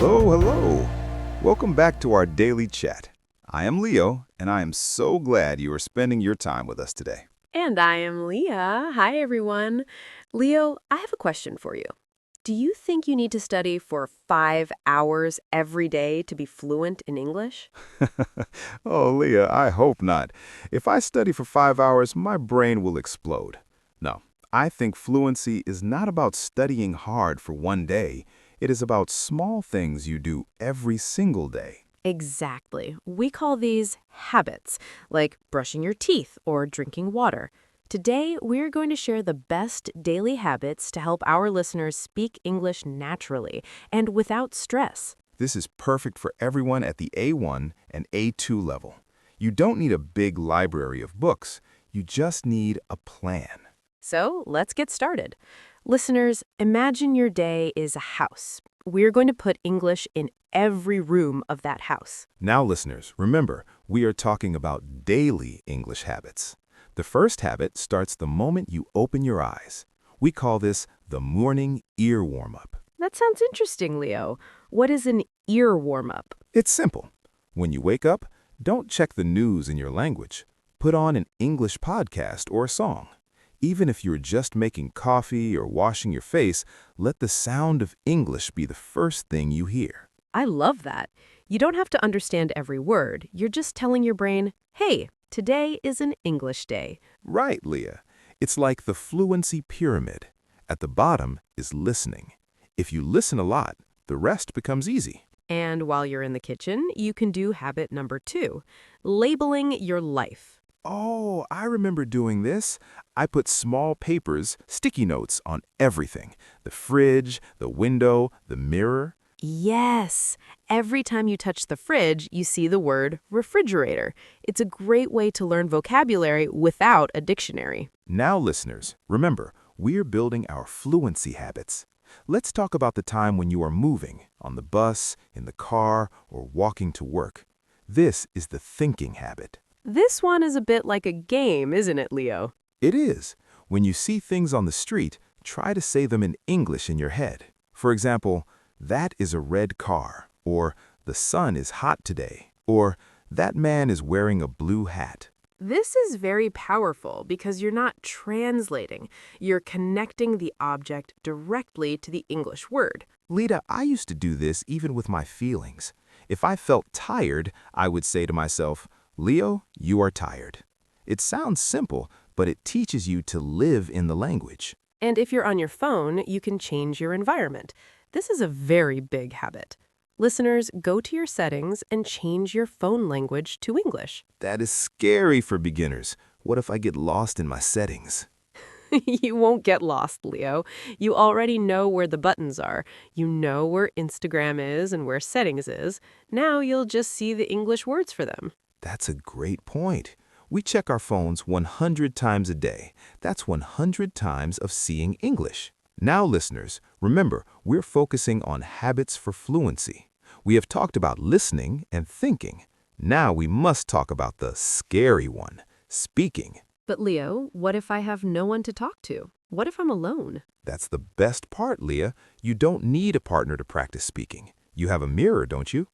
Hello, hello. Welcome back to our daily chat. I am Leo, and I am so glad you are spending your time with us today. And I am Leah. Hi, everyone. Leo, I have a question for you. Do you think you need to study for 5 hours every day to be fluent in English? Oh, Leah, I hope not. If I study for 5 hours, my brain will explode. No, I think fluency is not about studying hard for one day. It is about small things you do every single day. Exactly. We call these habits, like brushing your teeth or drinking water. Today, we're going to share the best daily habits to help our listeners speak English naturally and without stress. This is perfect for everyone at the A1 and A2 level. You don't need a big library of books. You just need a plan. So let's get started. Listeners, imagine your day is a house. We're going to put English in every room of that house. Now, listeners, remember, we are talking about daily English habits. The first habit starts the moment you open your eyes. We call this the morning ear warm-up. That sounds interesting, Leo. What is an ear warm-up? It's simple. When you wake up, don't check the news in your language. Put on an English podcast or a song. Even if you're just making coffee or washing your face, let the sound of English be the first thing you hear. I love that. You don't have to understand every word. You're just telling your brain, hey, today is an English day. Right, Leah. It's like the fluency pyramid. At the bottom is listening. If you listen a lot, the rest becomes easy. And while you're in the kitchen, you can do habit number 2, labeling your life. Oh, I remember doing this. I put small papers, sticky notes on everything. The fridge, the window, the mirror. Yes. Every time you touch the fridge, you see the word refrigerator. It's a great way to learn vocabulary without a dictionary. Now, listeners, remember, we're building our fluency habits. Let's talk about the time when you are moving, on the bus, in the car, or walking to work. This is the thinking habit. This one is a bit like a game, isn't it, Leo? It is. When you see things on the street, try to say them in English in your head. For example, that is a red car, or the sun is hot today, or that man is wearing a blue hat. This is very powerful because you're not translating. You're connecting the object directly to the English word. Lita, I used to do this even with my feelings. If I felt tired, I would say to myself, Leo, you are tired. It sounds simple, but it teaches you to live in the language. And if you're on your phone, you can change your environment. This is a very big habit. Listeners, go to your settings and change your phone language to English. That is scary for beginners. What if I get lost in my settings? You won't get lost, Leo. You already know where the buttons are. You know where Instagram is and where settings is. Now you'll just see the English words for them. That's a great point. We check our phones 100 times a day. That's 100 times of seeing English. Now, listeners, remember, we're focusing on habits for fluency. We have talked about listening and thinking. Now we must talk about the scary one, speaking. But Leo, what if I have no one to talk to? What if I'm alone? That's the best part, Leah. You don't need a partner to practice speaking. You have a mirror, don't you?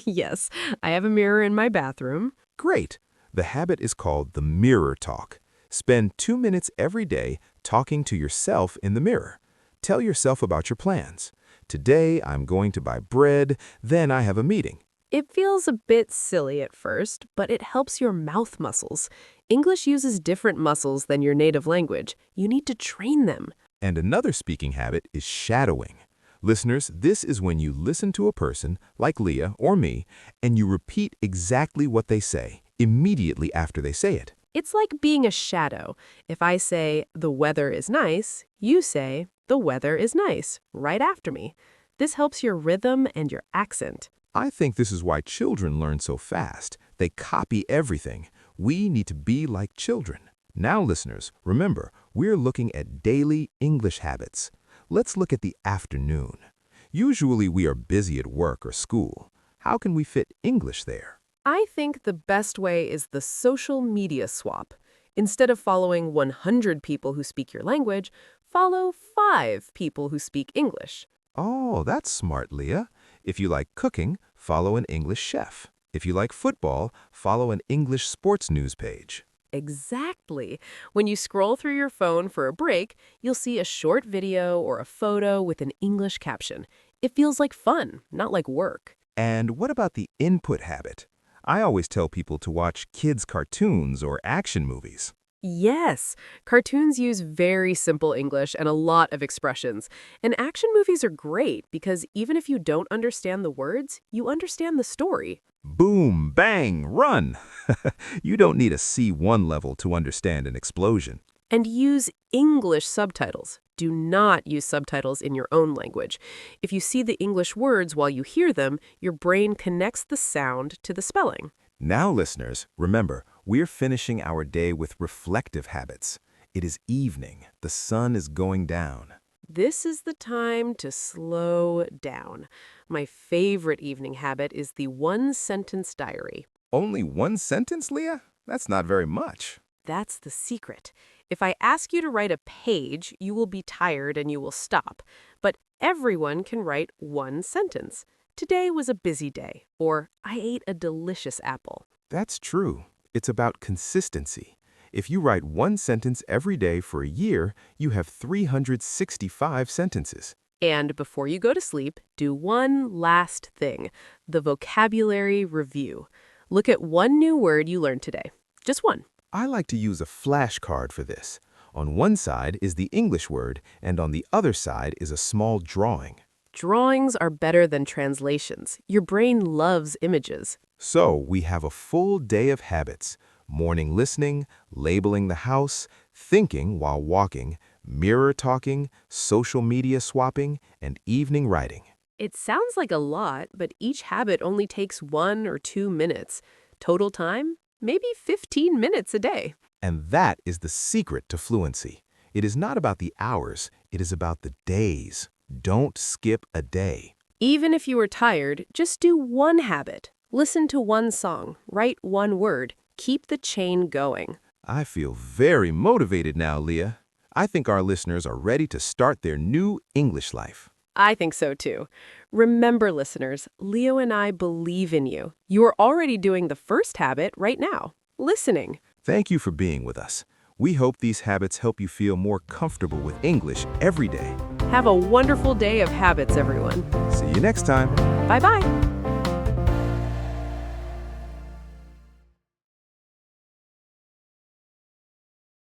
Yes, I have a mirror in my bathroom. Great. The habit is called the mirror talk. Spend 2 minutes every day talking to yourself in the mirror. Tell yourself about your plans. Today, I'm going to buy bread, then I have a meeting. It feels a bit silly at first, but it helps your mouth muscles. English uses different muscles than your native language. You need to train them. And another speaking habit is shadowing. Listeners, this is when you listen to a person, like Leah or me, and you repeat exactly what they say, immediately after they say it. It's like being a shadow. If I say, the weather is nice, you say, the weather is nice, right after me. This helps your rhythm and your accent. I think this is why children learn so fast. They copy everything. We need to be like children. Now, listeners, remember, we're looking at daily English habits. Let's look at the afternoon. Usually we are busy at work or school. How can we fit English there? I think the best way is the social media swap. Instead of following 100 people who speak your language, follow 5 people who speak English. Oh, that's smart, Leah. If you like cooking, follow an English chef. If you like football, follow an English sports news page. Exactly. When you scroll through your phone for a break, you'll see a short video or a photo with an English caption. It feels like fun, not like work. And what about the input habit? I always tell people to watch kids' cartoons or action movies. Yes, cartoons use very simple English and a lot of expressions. And action movies are great because even if you don't understand the words, you understand the story. Boom, bang, run! You don't need a C1 level to understand an explosion. And use English subtitles. Do not use subtitles in your own language. If you see the English words while you hear them, your brain connects the sound to the spelling. Now, listeners, remember, we're finishing our day with reflective habits. It is evening. The sun is going down. This is the time to slow down. My favorite evening habit is the one-sentence diary. Only one sentence, Leah? That's not very much. That's the secret. If I ask you to write a page, you will be tired and you will stop. But everyone can write one sentence. Today was a busy day, or I ate a delicious apple. That's true. It's about consistency. If you write one sentence every day for a year, you have 365 sentences. And before you go to sleep, do one last thing, the vocabulary review. Look at one new word you learned today. Just one. I like to use a flashcard for this. On one side is the English word, and on the other side is a small drawing. Drawings are better than translations. Your brain loves images. So we have a full day of habits: morning listening, labeling the house, thinking while walking, mirror talking, social media swapping, and evening writing. It sounds like a lot, but each habit only takes 1 or 2 minutes. Total time? Maybe 15 minutes a day. And that is the secret to fluency. It is not about the hours, it is about the days. Don't skip a day. Even if you are tired, just do one habit. Listen to one song, write one word, keep the chain going. I feel very motivated now, Leah. I think our listeners are ready to start their new English life. I think so too. Remember, listeners, Leo and I believe in you. You are already doing the first habit right now, listening. Thank you for being with us. We hope these habits help you feel more comfortable with English every day. Have a wonderful day of habits, everyone. See you next time. Bye-bye.